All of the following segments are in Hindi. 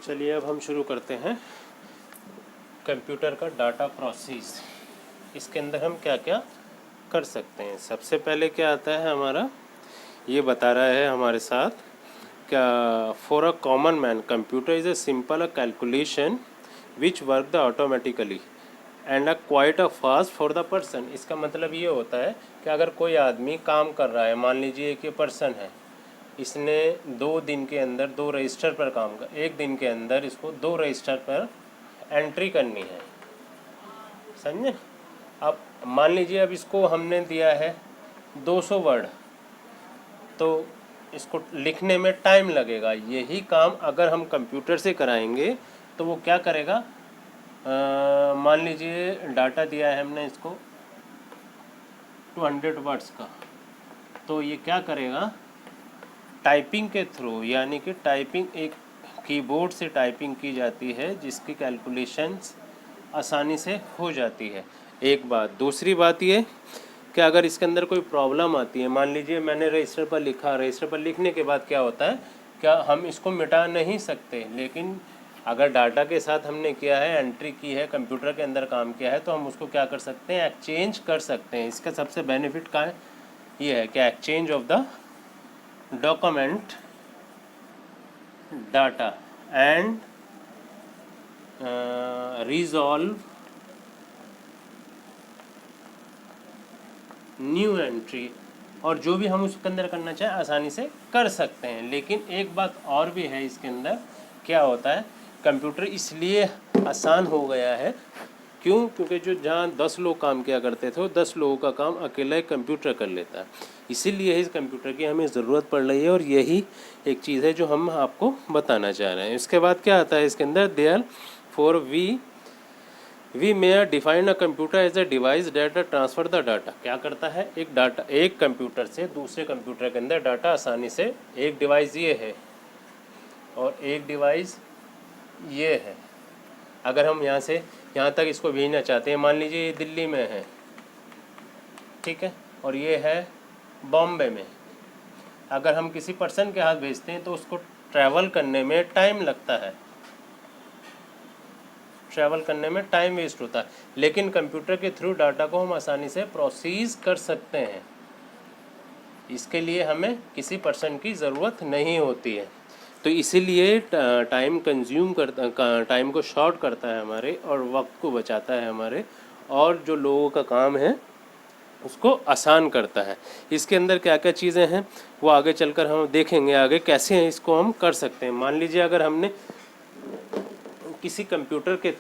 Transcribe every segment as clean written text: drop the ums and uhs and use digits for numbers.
चलिए अब हम शुरू करते हैं कंप्यूटर का डाटा प्रोसेस। इसके अंदर हम क्या क्या कर सकते हैं। सबसे पहले क्या आता है हमारा, ये बता रहा है हमारे साथ क्या, for a common man computer is a simple a calculation which work the automatically and a quite a fast for the person. इसका मतलब ये होता है कि अगर कोई आदमी काम कर रहा है, मान लीजिए कि पर्सन है, इसने 2 दिन के अंदर 2 रजिस्टर पर काम कर, 1 दिन के अंदर इसको 2 रजिस्टर पर एंट्री करनी है, समझे। अब मान लीजिए अब इसको हमने दिया है 200 वर्ड, तो इसको लिखने में टाइम लगेगा। यही काम अगर हम कंप्यूटर से कराएंगे तो वो क्या करेगा, मान लीजिए डाटा दिया है हमने इसको 200 वर्ड्स का, तो ये क्या करेगा, टाइपिंग के थ्रू, यानी कि टाइपिंग एक कीबोर्ड से टाइपिंग की जाती है जिसकी कैलकुलेशंस आसानी से हो जाती है। एक बात। दूसरी बात ये कि अगर इसके अंदर कोई प्रॉब्लम आती है, मान लीजिए मैंने रजिस्टर पर लिखा, रजिस्टर पर लिखने के बाद क्या होता है, क्या हम इसको मिटा नहीं सकते, लेकिन अगर डाटा के साथ हमने किया है, एंट्री की है, कंप्यूटर के अंदर काम किया है, तो हम उसको क्या कर सकते हैं, एक्सचेंज कर सकते हैं। इसका सबसे बेनिफिट का है ये है कि exchange of the document data and resolve new entry, और जो भी हम उसके अंदर करना चाहें आसानी से कर सकते हैं। लेकिन एक बात और भी है इसके अंदर, क्या होता है, कंप्यूटर इसलिए आसान हो गया है, क्यों, क्योंकि जो जहाँ 10 लोग काम किया करते थे वो 10 लोगों का काम अकेला एक कंप्यूटर कर लेता है। इसीलिए इस कंप्यूटर की हमें ज़रूरत पड़ रही है, और यही एक चीज़ है जो हम आपको बताना चाह रहे हैं। इसके बाद क्या आता है इसके अंदर, therefore we may define a computer as a device that transfer the data. क्या करता है, एक डाटा एक कंप्यूटर से दूसरे कंप्यूटर के अंदर डाटा आसानी से, एक डिवाइस ये है और एक डिवाइस ये है। अगर हम यहाँ से यहाँ तक इसको भेजना चाहते हैं, मान लीजिए ये दिल्ली में है, ठीक है, और ये है बॉम्बे में। अगर हम किसी पर्सन के हाथ भेजते हैं तो उसको ट्रैवल करने में टाइम लगता है, ट्रैवल करने में टाइम वेस्ट होता है। लेकिन कंप्यूटर के थ्रू डाटा को हम आसानी से प्रोसेस कर सकते हैं, इसके लिए हमें किसी पर्सन की ज़रूरत नहीं होती है। तो इसीलिए टाइम कंज्यूम करता, टाइम को शॉर्ट करता है हमारे, और वक्त को बचाता है हमारे, और जो लोगों का काम है उसको आसान करता है। इसके अंदर क्या क्या चीज़ें हैं वो आगे चलकर हम देखेंगे, आगे कैसे इसको हम कर सकते हैं। मान लीजिए अगर हमने किसी कंप्यूटर के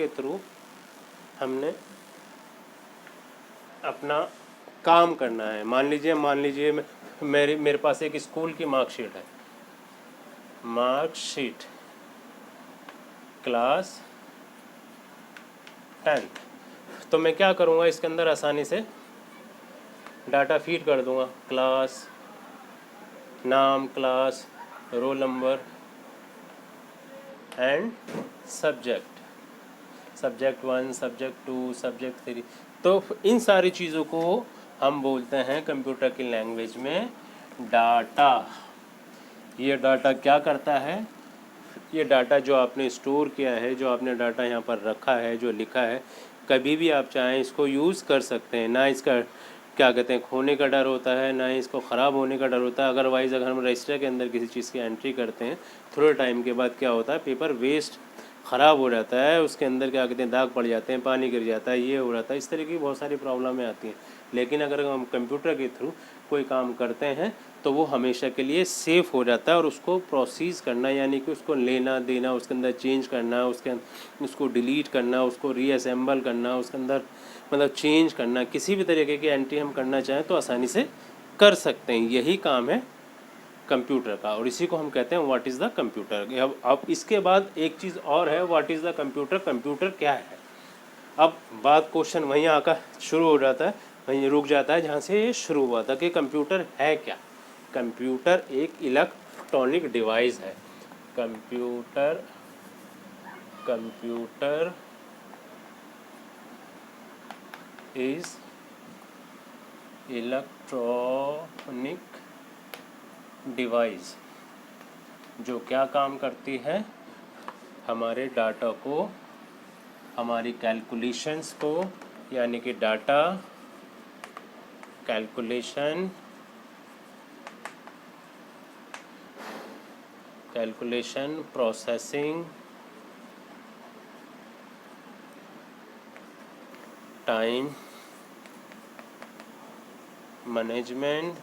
थ्रू हमने अपना काम करना है, मान लीजिए मेरे पास एक स्कूल की मार्कशीट है, मार्कशीट क्लास 10th, तो मैं क्या करूँगा, इसके अंदर आसानी से डाटा फीड कर दूँगा, क्लास, नाम, class, roll number and subject, subject 1, subject 2, subject 3। तो इन सारी चीज़ों को हम बोलते हैं कंप्यूटर की लैंग्वेज में डाटा। ये डाटा क्या करता है, ये डाटा जो आपने स्टोर किया है, जो आपने डाटा यहाँ पर रखा है, जो लिखा है, कभी भी आप चाहें इसको यूज़ कर सकते हैं। ना इसका क्या कहते हैं खोने का डर होता है, ना इसको ख़राब होने का डर होता है। अदरवाइज़ अगर हम रजिस्टर के अंदर किसी चीज़ की एंट्री करते हैं, थोड़े टाइम के बाद क्या होता है, पेपर वेस्ट, ख़राब हो जाता है, उसके अंदर क्या कहते हैं दाग पड़ जाते हैं, पानी गिर जाता है, ये हो जाता है, इस तरह की बहुत सारी प्रॉब्लमें आती हैं। लेकिन अगर हम कंप्यूटर के थ्रू कोई काम करते हैं तो वो हमेशा के लिए सेफ़ हो जाता है, और उसको प्रोसेस करना, यानी कि उसको लेना देना, उसके अंदर चेंज करना, उसको डिलीट करना, उसको रीअसेंबल करना, उसके अंदर मतलब चेंज करना, किसी भी तरीके की एंट्री हम करना चाहें तो आसानी से कर सकते हैं। यही काम है कंप्यूटर का, और इसी को हम कहते हैं व्हाट इज़ द कंप्यूटर। अब इसके बाद एक चीज़ और है, what is the computer, computer क्या है। अब बात क्वेश्चन वहीं आकर शुरू हो जाता है, वहीं रुक जाता है जहाँ से ये शुरू हुआ था कि कंप्यूटर है क्या। कंप्यूटर एक इलेक्ट्रॉनिक डिवाइस है। Computer is electronic device. जो क्या काम करती है, हमारे डाटा को, हमारी कैलकुलेशंस को, यानी कि data calculation processing, time management,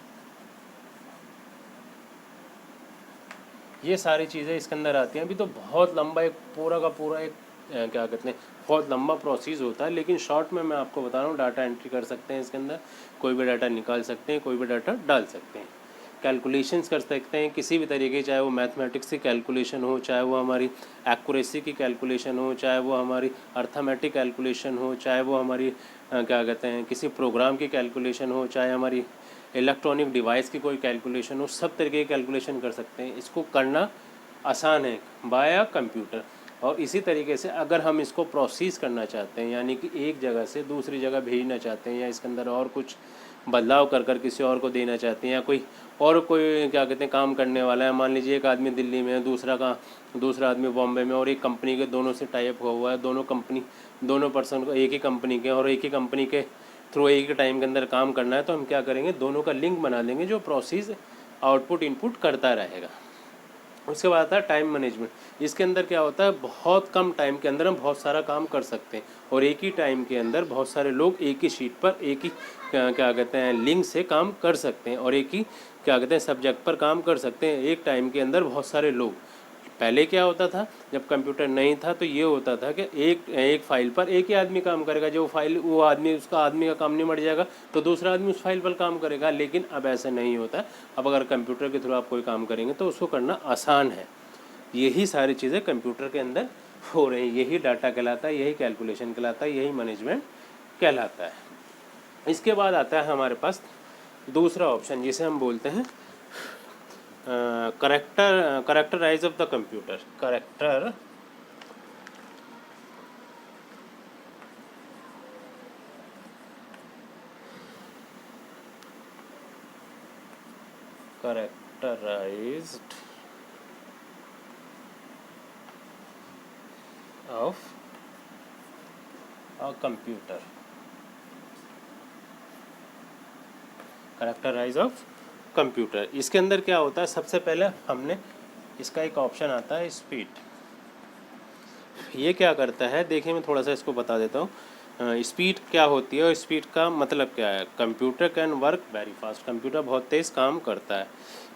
ये सारी चीज़ें इसके अंदर आती हैं। अभी तो बहुत लंबा एक पूरा का पूरा एक क्या कहते हैं, बहुत लंबा प्रोसेस होता है, लेकिन शॉर्ट में मैं आपको बता रहा हूँ। डाटा एंट्री कर सकते हैं इसके अंदर, कोई भी डाटा निकाल सकते हैं, कोई भी डाटा डाल सकते हैं, कैलकुलेशंस कर सकते हैं किसी भी तरीके, चाहे वो मैथमेटिक्स की कैलकुलेशन हो, चाहे वो हमारी एक्यूरेसी की कैलकुलेशन हो, चाहे वो हमारी अर्थमेटिक कैलकुलेशन हो, चाहे वो हमारी क्या कहते हैं किसी प्रोग्राम की कैलकुलेशन हो, चाहे हमारी इलेक्ट्रॉनिक डिवाइस की कोई कैलकुलेशन हो, सब तरीके की कैलकुलेशन कर सकते हैं। इसको करना आसान है बाय कंप्यूटर। और इसी तरीके से अगर हम इसको प्रोसेस करना चाहते हैं, यानी कि एक जगह से दूसरी जगह भेजना चाहते हैं, या इसके अंदर और कुछ बदलाव कर किसी और को देना चाहते हैं, या कोई क्या कहते हैं काम करने वाला है, मान लीजिए एक आदमी दिल्ली में है, दूसरा आदमी बॉम्बे में, और एक कंपनी के दोनों से टाई अप हुआ है, दोनों पर्सन को एक ही कंपनी के, और एक ही कंपनी के थ्रू एक ही टाइम के अंदर काम करना है, तो हम क्या करेंगे, दोनों का लिंक बना देंगे जो प्रोसेस आउटपुट इनपुट करता रहेगा। उसके बाद आता है टाइम मैनेजमेंट। इसके अंदर क्या होता है, बहुत कम टाइम के अंदर हम बहुत सारा काम कर सकते हैं, और एक ही टाइम के अंदर बहुत सारे लोग एक ही शीट पर एक ही क्या कहते हैं लिंक से काम कर सकते हैं, और एक ही क्या कहते हैं सब्जेक्ट पर काम कर सकते हैं एक टाइम के अंदर बहुत सारे लोग। पहले क्या होता था, जब कंप्यूटर नहीं था तो ये होता था कि एक फाइल पर एक ही आदमी काम करेगा, जो फाइल वो आदमी का काम नहीं मर जाएगा तो दूसरा आदमी उस फाइल पर काम करेगा। लेकिन अब ऐसा नहीं होता। अब अगर कंप्यूटर के थ्रू आप कोई काम करेंगे तो उसको करना आसान है। यही सारी चीज़ें कंप्यूटर के अंदर हो रही हैं। यही डाटा कहलाता है, यही कैलकुलेशन कहलाता है, यही मैनेजमेंट कहलाता है। इसके बाद आता है हमारे पास दूसरा ऑप्शन, जिसे हम बोलते हैं characterise of the computer. Characterised of a computer. Characterise of computer, इसके अंदर क्या होता है, सबसे पहले हमने इसका एक ऑप्शन आता है स्पीड। ये क्या करता है, देखिए मैं थोड़ा सा इसको बता देता हूँ। स्पीड क्या होती है और स्पीड का मतलब क्या है। Computer can work very fast, computer बहुत तेज़ काम करता है।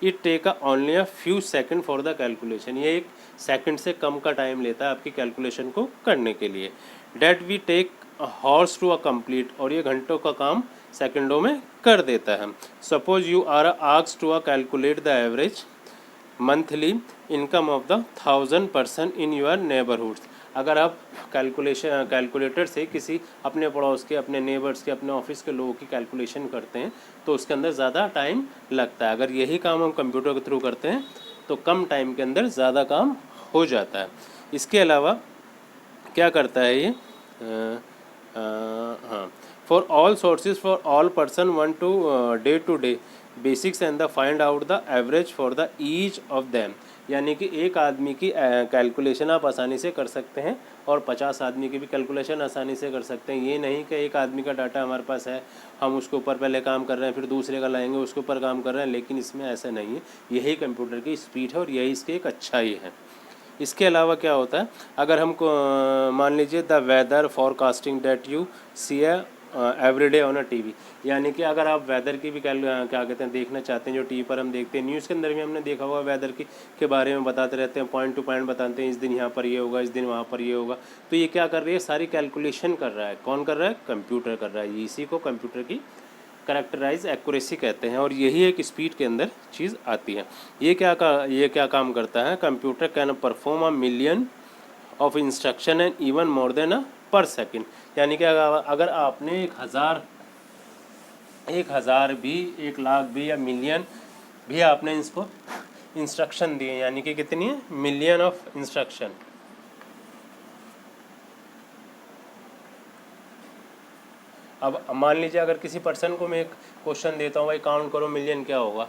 It take only a few second for the calculation, ये एक सेकंड से कम का टाइम लेता है आपकी कैलकुलेशन को करने के लिए। That we take hours to a complete, और ये घंटों का काम सेकंडों में कर देता है। Suppose you are asked to calculate the average monthly income of the 1000 person in your neighbourhood. अगर आप कैलकुलेटर से किसी अपने पड़ोस के, अपने नेबर्स के, अपने ऑफिस के लोगों की कैलकुलेशन करते हैं तो उसके अंदर ज़्यादा टाइम लगता है। अगर यही काम हम कंप्यूटर के थ्रू करते हैं तो कम टाइम के अंदर ज़्यादा काम हो जाता है। इसके अलावा क्या करता है ये, हाँ, for all sources for all person one two day basics and the find out the average for the each of them. यानी कि एक आदमी की कैलकुलेशन आप आसानी से कर सकते हैं और 50 आदमी की भी कैलकुलेशन आसानी से कर सकते हैं। ये नहीं कि एक आदमी का डाटा हमारे पास है, हम उसके ऊपर पहले काम कर रहे हैं, फिर दूसरे का लाएंगे उसके ऊपर काम कर रहे हैं, लेकिन इसमें ऐसा नहीं है। यही कंप्यूटर की स्पीड है और यही इसकी एक अच्छाई है। इसके अलावा क्या होता है, अगर हमको मान लीजिए the weather forecasting that you see everyday on a TV, यानी कि अगर आप वेदर की भी क्या कहते हैं देखना चाहते हैं, जो टीवी पर हम देखते हैं, न्यूज़ के अंदर भी हमने देखा होगा वेदर के बारे में बताते रहते हैं, पॉइंट टू पॉइंट बताते हैं, इस दिन यहाँ पर ये होगा, इस दिन वहाँ पर ये होगा। तो ये क्या कर रही है, सारी कैलकुलेशन कर रहा है। कौन कर रहा है, कंप्यूटर कर रहा है। इसी को कंप्यूटर की करेक्टराइज एक्यूरेसी कहते हैं, और यही एक स्पीड के अंदर चीज़ आती है। ये क्या काम करता है, computer can perform a million of instruction and even more than a per second. यानी कि अगर आपने 1000 भी, 1,00,000 भी या मिलियन भी आपने इसको इंस्ट्रक्शन दिए, यानी कि कितनी है, मिलियन ऑफ इंस्ट्रक्शन। अब मान लीजिए अगर किसी पर्सन को मैं एक क्वेश्चन देता हूँ, भाई काउंट करो मिलियन क्या होगा,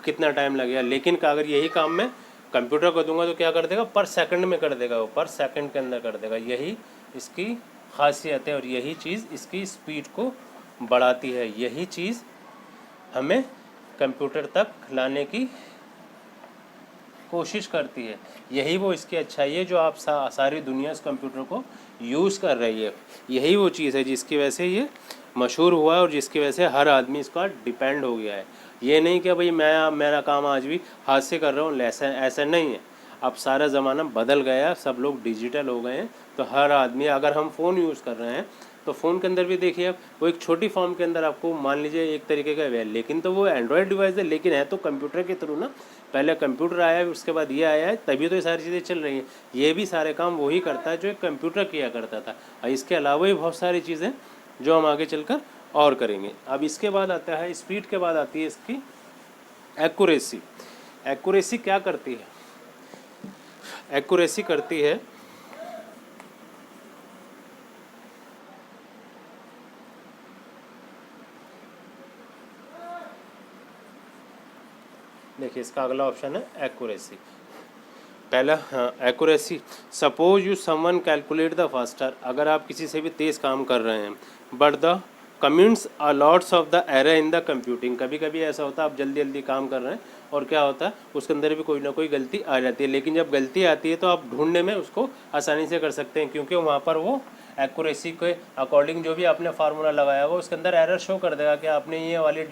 कितना टाइम लगेगा, लेकिन अगर यही काम मैं कंप्यूटर को दूंगा तो क्या कर देगा, पर सेकंड में कर देगा, वो पर सेकंड के अंदर कर देगा। यही इसकी खासियत है और यही चीज़ इसकी स्पीड को बढ़ाती है, यही चीज़ हमें कंप्यूटर तक लाने की कोशिश करती है, यही वो इसकी अच्छाई है जो आप सारी दुनिया इस कंप्यूटर को यूज़ कर रही है। यही वो चीज़ है जिसकी वजह से ये मशहूर हुआ है और जिसकी वजह से हर आदमी इसका डिपेंड हो गया है। ये नहीं कि भाई मैं मेरा काम आज भी हाथ से कर रहा हूँ, ऐसा नहीं है। अब सारा ज़माना बदल गया, सब लोग डिजिटल हो गए हैं, तो हर आदमी, अगर हम फ़ोन यूज़ कर रहे हैं तो फ़ोन के अंदर भी देखिए आप, वो एक छोटी फॉर्म के अंदर आपको मान लीजिए एक तरीके का है, लेकिन तो वो एंड्रॉयड डिवाइस है, लेकिन है तो कंप्यूटर के थ्रू ना। पहले कंप्यूटर आया है, उसके बाद ये आया है, तभी तो ये सारी चीज़ें चल रही हैं। ये भी सारे काम वही करता है जो एक कंप्यूटर किया करता था, और इसके अलावा भी बहुत सारी चीज़ें जो हम आगे चलकर और करेंगे। अब इसके बाद आता है स्पीड, के बाद आती है इसकी एक्यूरेसी। एक्यूरेसी क्या करती है? एक्यूरेसी करती है, देखिए इसका अगला ऑप्शन है एक्यूरेसी। पहला accuracy, suppose you someone calculate the faster, अगर आप किसी से भी तेज़ काम कर रहे हैं, but the commutes a lots of the error in the computing. कभी कभी ऐसा होता है आप जल्दी जल्दी काम कर रहे हैं और क्या होता है उसके अंदर भी कोई ना कोई गलती आ जाती है, लेकिन जब गलती आती है तो आप ढूंढने में उसको आसानी से कर सकते हैं, क्योंकि वहाँ पर वो एक्यूरेसी के अकॉर्डिंग जो भी आपने फार्मूला लगाया हुआ उसके अंदर एरर शो कर देगा कि आपने ये वाली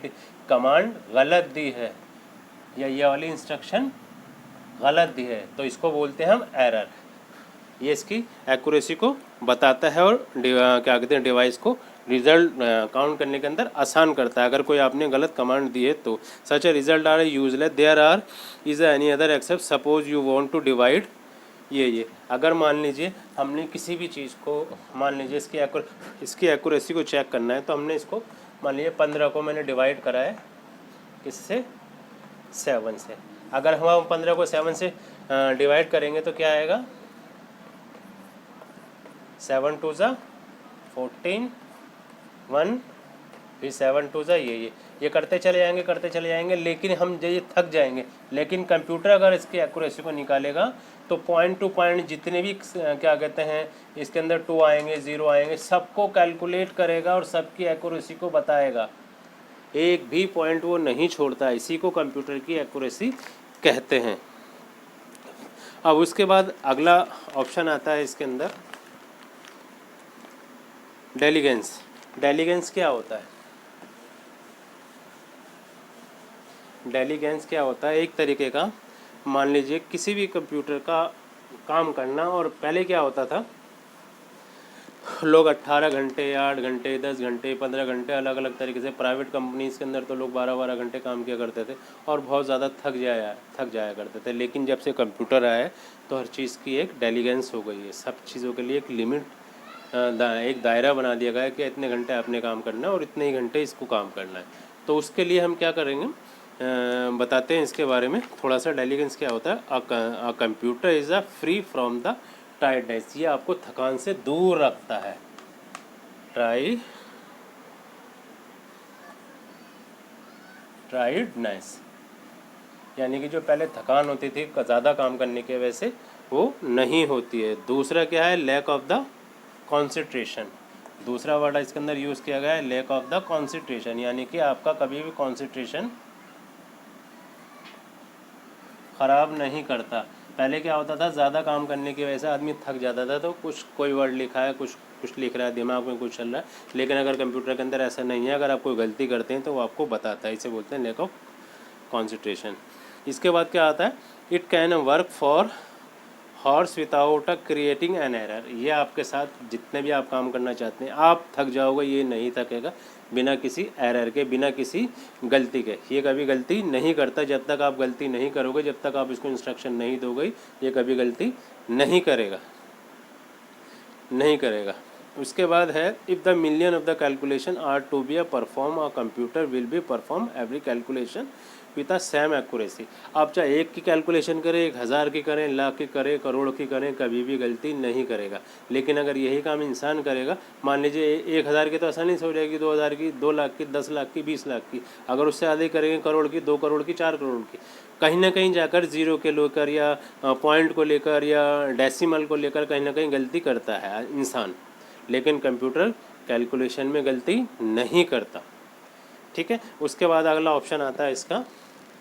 कमांड गलत दी है या ये वाली इंस्ट्रक्शन गलत दी है, तो इसको बोलते हैं हम एरर। ये इसकी एक्यूरेसी को बताता है और क्या कहते हैं डिवाइस को रिजल्ट काउंट करने के अंदर आसान करता है। अगर कोई आपने गलत कमांड दी है तो such a result are useless, there are is any other except suppose you want to divide. ये अगर मान लीजिए हमने किसी भी चीज़ को, मान लीजिए इसकी एक्यूरेसी को चेक करना है, तो हमने इसको मान लीजिए 15 को मैंने डिवाइड करा है किससे, 7 से। अगर हम 15 को 7 से डिवाइड करेंगे तो क्या आएगा, 7 2 ज़ा 14, 1 फिर 7 2 ज़ा ये करते चले जाएंगे, लेकिन हम ये थक जाएंगे। लेकिन कंप्यूटर अगर इसकी एक्यूरेसी को निकालेगा तो पॉइंट टू पॉइंट जितने भी क्या कहते हैं इसके अंदर 2 आएंगे 0 आएंगे, सबको कैलकुलेट करेगा और सबकी एक्यूरेसी को बताएगा, एक भी पॉइंट वो नहीं छोड़ता। इसी को कंप्यूटर की एक्यूरेसी कहते हैं। अब उसके बाद अगला ऑप्शन आता है इसके अंदर डेलीगेंस। डेलीगेंस क्या होता है? डेलीगेंस क्या होता है? एक तरीके का मान लीजिए किसी भी कंप्यूटर का काम करना, और पहले क्या होता था लोग 18 घंटे 8 घंटे 10 घंटे 15 घंटे अलग अलग तरीके से, प्राइवेट कंपनीज़ के अंदर तो लोग 12-12 घंटे काम किया करते थे और बहुत ज़्यादा थक जाया करते थे। लेकिन जब से कंप्यूटर आया है तो हर चीज़ की एक डेलीगेंस हो गई है, सब चीज़ों के लिए एक लिमिट, एक दायरा बना दिया गया है कि इतने घंटे आपने काम करना है और इतने ही घंटे इसको काम करना है। तो उसके लिए हम क्या करेंगे, बताते हैं इसके बारे में थोड़ा सा। डेलीगेंस क्या होता है? A computer is a free from the tiredness, ये आपको थकान से दूर रखता है। टायर्डनेस यानी कि जो पहले थकान होती थी ज़्यादा काम करने की वजह से, वो नहीं होती है। दूसरा क्या है? Lack of the concentration. दूसरा वर्ड इसके अंदर यूज़ किया गया है लैक ऑफ द कॉन्सेंट्रेशन, यानी कि आपका कभी भी कॉन्सेंट्रेशन ख़राब नहीं करता। पहले क्या होता था, ज़्यादा काम करने की वजह से आदमी थक जाता था, तो कोई वर्ड लिखा है, कुछ लिख रहा है, दिमाग में कुछ चल रहा है। लेकिन अगर कंप्यूटर के अंदर ऐसा नहीं है, अगर आप कोई गलती करते हैं तो वो आपको बताता है, इसे बोलते हैं लैक ऑफ कॉन्सेंट्रेशन। इसके बाद क्या आता है? It can work for horse without creating an error. ये आपके साथ जितने भी आप काम करना चाहते हैं आप थक जाओगे, ये नहीं थकेगा बिना किसी एरर के, बिना किसी गलती के। ये कभी गलती नहीं करता, जब तक आप गलती नहीं करोगे, जब तक आप इसको इंस्ट्रक्शन नहीं दोगे, ये कभी गलती नहीं करेगा। उसके बाद है if the million of the calculation are to be a perform a computer will be perform every calculation with a same accuracy. आप चाहे एक की कैलकुलेशन करें, 1000 की करें, लाख की करें, करोड़ की करें, कभी भी गलती नहीं करेगा। लेकिन अगर यही काम इंसान करेगा, मान लीजिए 1000 की तो आसानी से हो जाएगी, 2000 की, 2 लाख की, 10 लाख की, 20 लाख की, अगर उससे आधे करेंगे करोड़ की, 2 करोड़ की, 4 करोड़ की, कहीं ना कहीं जाकर जीरो के लेकर या पॉइंट को लेकर या डेसिमल को लेकर कहीं ना कहीं गलती करता है इंसान, लेकिन कंप्यूटर कैलकुलेशन में गलती नहीं करता। ठीक है। उसके बाद अगला ऑप्शन आता है इसका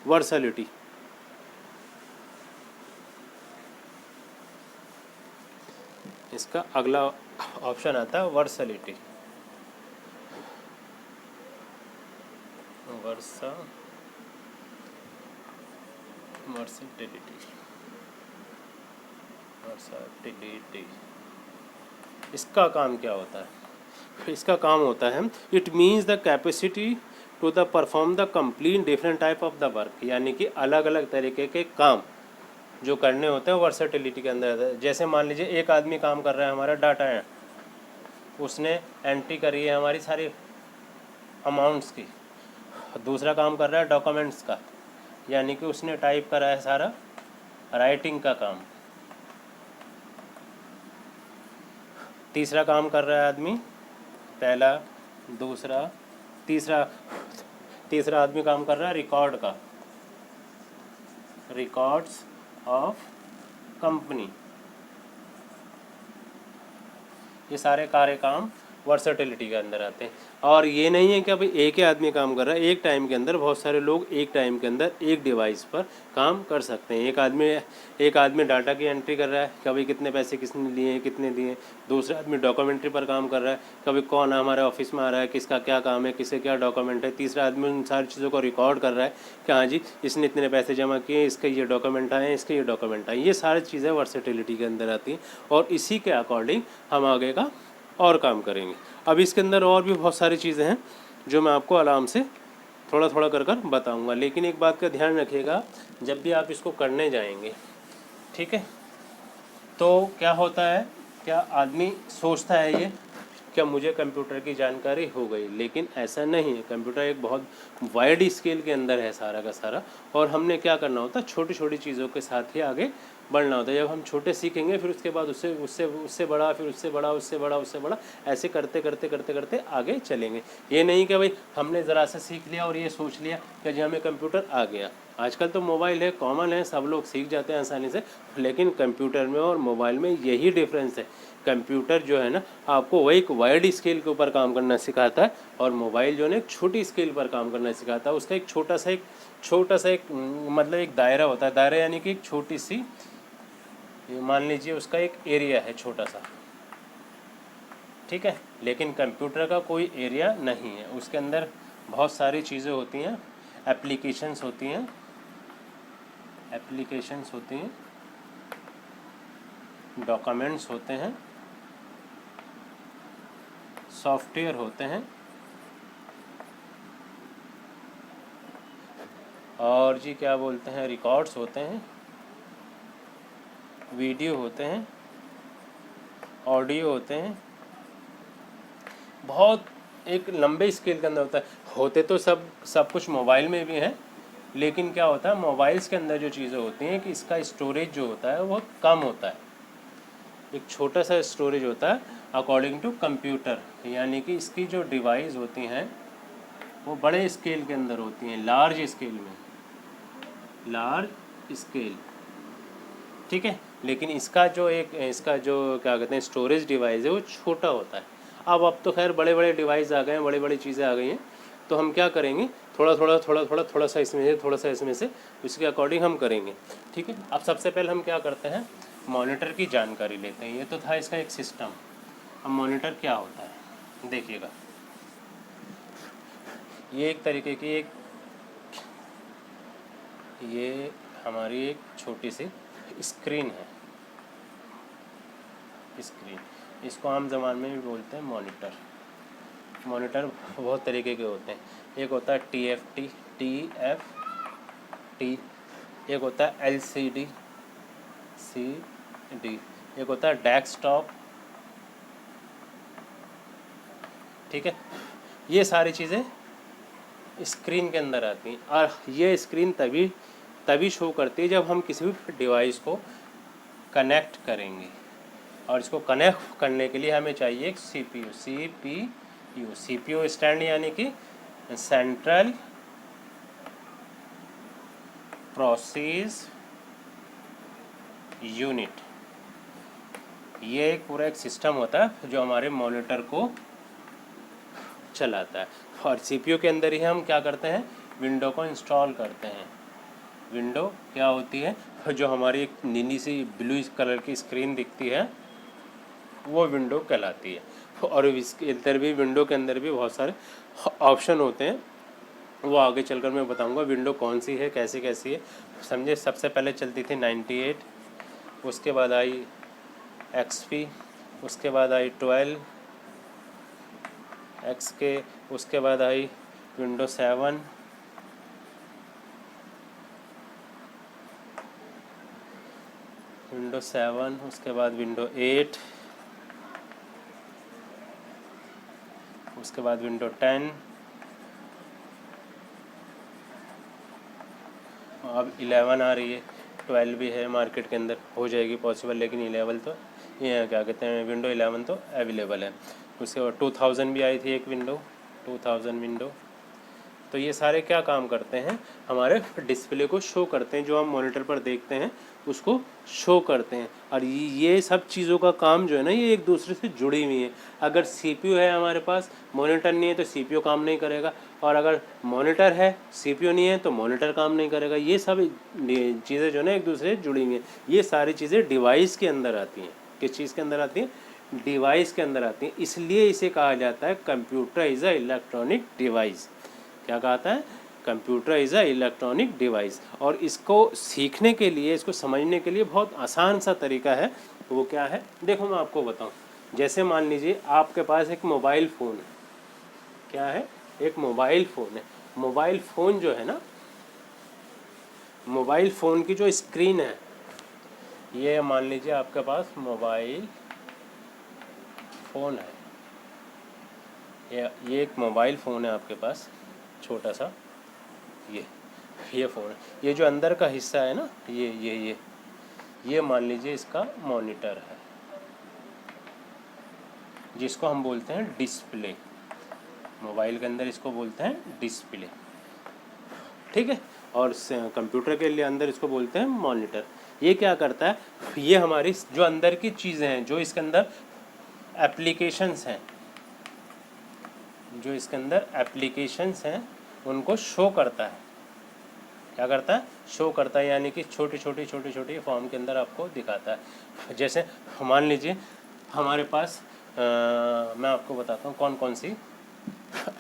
वर्सैलिटी। इसका अगला ऑप्शन आता है वर्सैलिटी। वर्सैटिलिटी इसका काम क्या होता है? इसका काम होता है it means the capacity to the perform the complete different type of the work, यानी कि अलग अलग तरीके के काम जो करने होते हैं वर्सैटिलिटी के अंदर आता है। जैसे मान लीजिए एक आदमी काम कर रहा है हमारा डाटा है, उसने एंट्री करी है हमारी सारी अमाउंट्स की, दूसरा काम कर रहा है डॉक्यूमेंट्स का, यानी कि उसने टाइप करा है सारा राइटिंग का काम। तीसरा काम कर रहा है आदमी, पहला, दूसरा, तीसरा आदमी काम कर रहा है रिकॉर्ड का, रिकॉर्ड्स ऑफ कंपनी। ये सारे कार्य काम वर्सैटिलिटी के अंदर आते हैं। और ये नहीं है कि अभी एक ही आदमी काम कर रहा है, एक टाइम के अंदर बहुत सारे लोग एक टाइम के अंदर एक डिवाइस पर काम कर सकते हैं। एक आदमी डाटा की एंट्री कर रहा है, कभी कितने पैसे किसने लिए, कितने दिए। दूसरा आदमी डॉक्यूमेंट्री पर काम कर रहा है, कभी कौन हमारे ऑफिस में आ रहा है, किसका क्या काम है, किससे क्या डॉक्यूमेंट है। तीसरा आदमी उन सारी चीज़ों को रिकॉर्ड कर रहा है कि हाँ जी इसने इतने पैसे जमा किए, इसके ये डॉक्यूमेंट आए, इसके ये डॉक्यूमेंट आए। ये सारी चीज़ें वर्सैटिलिटी के अंदर आती हैं और इसी के अकॉर्डिंग हम आगे का और काम करेंगे। अब इसके अंदर और भी बहुत सारी चीज़ें हैं जो मैं आपको आराम से थोड़ा थोड़ा कर बताऊँगा। लेकिन एक बात का ध्यान रखिएगा, जब भी आप इसको करने जाएंगे, ठीक है, तो क्या होता है, क्या आदमी सोचता है ये क्या मुझे कंप्यूटर की जानकारी हो गई, लेकिन ऐसा नहीं है। कंप्यूटर एक बहुत वाइड स्केल के अंदर है सारा का सारा, और हमने क्या करना होता है, छोटी छोटी चीज़ों के साथ ही आगे बढ़ना होता है। जब हम छोटे सीखेंगे फिर उसके बाद उससे उससे उससे बड़ा, फिर उससे बड़ा, उससे बड़ा, उससे बड़ा, ऐसे करते करते करते करते आगे चलेंगे। ये नहीं कि भाई हमने ज़रा सा सीख लिया और ये सोच लिया कि जी हमें कंप्यूटर आ गया। आजकल तो मोबाइल है, कॉमन है, सब लोग सीख जाते हैं आसानी से, लेकिन कंप्यूटर में और मोबाइल में यही डिफरेंस है। कंप्यूटर जो है ना आपको वो एक वाइड स्केल के ऊपर काम करना सिखाता है, और मोबाइल जो है ना एक छोटी स्केल पर काम करना सिखाता है। उसका एक छोटा सा एक मतलब एक दायरा होता है। दायरा यानी कि एक छोटी सी, मान लीजिए उसका एक एरिया है छोटा सा, ठीक है। लेकिन कंप्यूटर का कोई एरिया नहीं है, उसके अंदर बहुत सारी चीज़ें होती हैं, एप्लीकेशंस होती हैं, डॉक्यूमेंट्स होते हैं, सॉफ्टवेयर होते हैं, और जी क्या बोलते हैं, रिकॉर्ड्स होते हैं, वीडियो होते हैं, ऑडियो होते हैं। बहुत एक लंबे स्केल के अंदर होता है। होते तो सब कुछ मोबाइल में भी है, लेकिन क्या होता है मोबाइल्स के अंदर जो चीज़ें होती हैं कि इसका स्टोरेज जो होता है वो कम होता है, एक छोटा सा स्टोरेज होता है अकॉर्डिंग टू कंप्यूटर। यानी कि इसकी जो डिवाइस होती हैं वो बड़े स्केल के अंदर होती हैं, लार्ज स्केल, ठीक है। लेकिन इसका जो क्या कहते हैं स्टोरेज डिवाइस है वो छोटा होता है। अब तो खैर बड़े बड़े डिवाइस आ गए हैं, बड़ी बड़ी चीज़ें आ गई हैं, तो हम क्या करेंगे, थोड़ा सा इसमें से, थोड़ा सा इसमें से, इसके अकॉर्डिंग हम करेंगे, ठीक है। अब सबसे पहले हम क्या करते हैं, मॉनिटर की जानकारी लेते हैं। ये तो था इसका एक सिस्टम। अब मॉनिटर क्या होता है देखिएगा, ये एक तरीके की ये हमारी एक छोटी सी स्क्रीन है, इसको आम ज़बान में भी बोलते हैं मॉनिटर। मॉनिटर बहुत तरीके के होते हैं, एक होता है TFT, एक होता है LCD, एक होता है डेस्कटॉप, ठीक है, ये सारी चीज़ें स्क्रीन के अंदर आती हैं। और ये स्क्रीन तभी शो करती है जब हम किसी भी डिवाइस को कनेक्ट करेंगे। और इसको कनेक्ट करने के लिए हमें चाहिए एक सीपीयू स्टैंड यानी कि सेंट्रल प्रोसेस यूनिट। ये एक पूरा एक सिस्टम होता है जो हमारे मॉनिटर को चलाता है। और सीपीयू के अंदर ही हम क्या करते हैं, विंडो को इंस्टॉल करते हैं। विंडो क्या होती है, जो हमारी एक नीली सी ब्लू कलर की स्क्रीन दिखती है वो विंडो कहलाती है। और इसके अंदर भी, विंडो के अंदर भी बहुत सारे ऑप्शन होते हैं, वो आगे चलकर मैं बताऊंगा विंडो कौन सी है, कैसी कैसी है। समझे, सबसे पहले चलती थी 98, उसके बाद आई XP, उसके बाद आई 12 XK, उसके बाद आई विंडो 7, उसके बाद विंडो 8, उसके बाद विंडो 10, अब 11 आ रही है, 12 भी है मार्केट के अंदर, हो जाएगी पॉसिबल, लेकिन 11 तो ये क्या कहते हैं, विंडो 11 तो अवेलेबल है। उसके बाद 2000 भी आई थी एक विंडो, 2000 विंडो। तो ये सारे क्या काम करते हैं, हमारे डिस्प्ले को शो करते हैं, जो हम मॉनिटर पर देखते हैं उसको शो करते हैं। और ये सब चीज़ों का काम जो है ना, ये एक दूसरे से जुड़ी हुई है। अगर सीपीयू है हमारे पास, मॉनिटर नहीं है तो सीपीयू काम नहीं करेगा, और अगर मॉनिटर है सीपीयू नहीं है तो मॉनिटर काम नहीं करेगा। ये सब चीज़ें जो है ना एक दूसरे से जुड़ी हुई हैं। ये सारी चीज़ें डिवाइस के अंदर आती हैं। किस चीज़ के अंदर आती हैं, डिवाइस के अंदर आती हैं। इसलिए इसे कहा जाता है computer is a electronic device. क्या कहता है, computer is a electronic device. और इसको सीखने के लिए, इसको समझने के लिए बहुत आसान सा तरीका है। वो क्या है, देखो मैं आपको बताऊं। जैसे मान लीजिए आपके पास एक मोबाइल फ़ोन है। क्या है, एक मोबाइल फ़ोन है। मोबाइल फ़ोन जो है ना, मोबाइल फ़ोन की जो स्क्रीन है, ये मान लीजिए आपके पास मोबाइल फ़ोन है। ये एक मोबाइल फ़ोन है आपके पास, छोटा सा, ये फ़ोन है। ये जो अंदर का हिस्सा है ना, ये मान लीजिए इसका मॉनिटर है, जिसको हम बोलते हैं डिस्प्ले। मोबाइल के अंदर इसको बोलते हैं डिस्प्ले, ठीक है। और कंप्यूटर के लिए अंदर इसको बोलते हैं मॉनिटर। ये क्या करता है, ये हमारी जो अंदर की चीज़ें हैं, जो इसके अंदर एप्लीकेशंस हैं, जो इसके अंदर एप्लीकेशंस हैं उनको शो करता है। क्या करता है, शो करता है, यानी कि छोटी छोटी फॉर्म के अंदर आपको दिखाता है। जैसे मान लीजिए हमारे पास मैं आपको बताता हूँ कौन कौन सी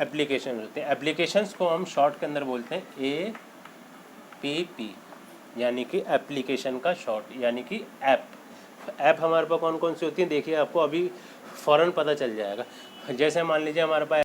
एप्लीकेशन होती हैं। एप्लीकेशंस को हम शॉर्ट के अंदर बोलते हैं APP, यानी कि एप्लीकेशन का शॉर्ट, यानी कि ऐप हमारे पास कौन कौन सी होती हैं, देखिए आपको अभी फ़ौरन पता चल जाएगा। जैसे मान लीजिए हमारे पास